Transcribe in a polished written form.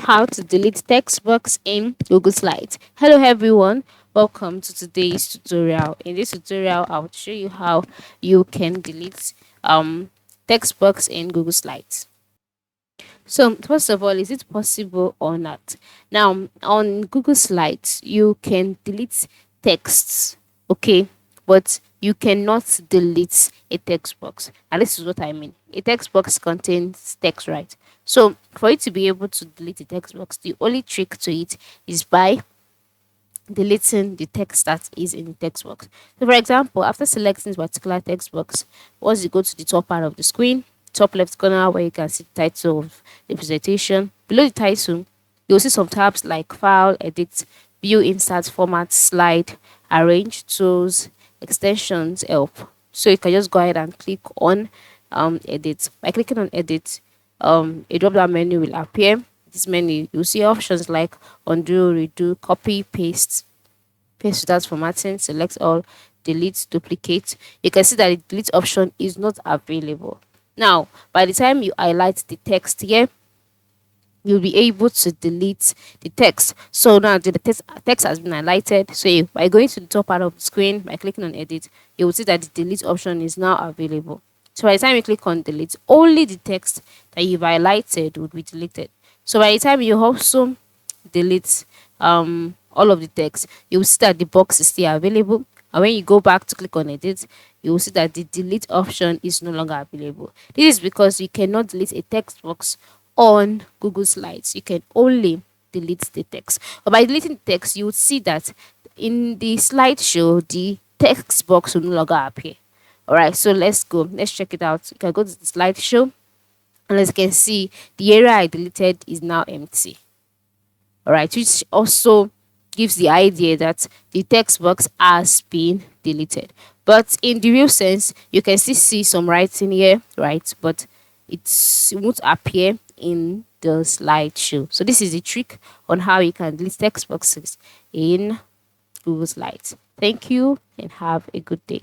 how to delete text box in Google Slides. Hello everyone, welcome to today's tutorial. In this tutorial, I'll show you how you can delete text box in Google Slides. So first of all, is it possible or not? Now on Google Slides, you can delete texts, okay, but you cannot delete a text box. And this is what I mean. A text box contains text, right? So for you to be able to delete a text box, the only trick to it is by deleting the text that is in the text box. So for example, after selecting this particular text box, once you go to the top part of the screen, top left corner where you can see the title of the presentation, below the title, you'll see some tabs like File, Edit, View, Insert, Format, Slide, Arrange, Tools, Extensions, Help. So you can just go ahead and click on Edit. By clicking on Edit, a drop down menu will appear. This menu, you'll see options like undo, redo, copy, paste without formatting, select all, delete, duplicate. You can see that the delete option is not available. Now, by the time you highlight the text here, you'll be able to delete the text. So now the text has been highlighted. So by going to the top part of the screen, by clicking on edit, you will see that the delete option is now available. So by the time you click on delete, only the text that you've highlighted would be deleted. So by the time you also delete all of the text, you will see that the box is still available. And when you go back to click on edit, you will see that the delete option is no longer available. This is because you cannot delete a text box on Google Slides. You can only delete the text. But by deleting the text, you would see that in the slideshow, the text box will no longer appear. All right, so let's go. Let's check it out. You can go to the slideshow, and as you can see, the area I deleted is now empty. All right, which also gives the idea that the text box has been deleted. But in the real sense, you can still see some writing here, right? But it won't appear in the slideshow. So this is the trick on how you can delete text boxes in Google Slides. Thank you and have a good day.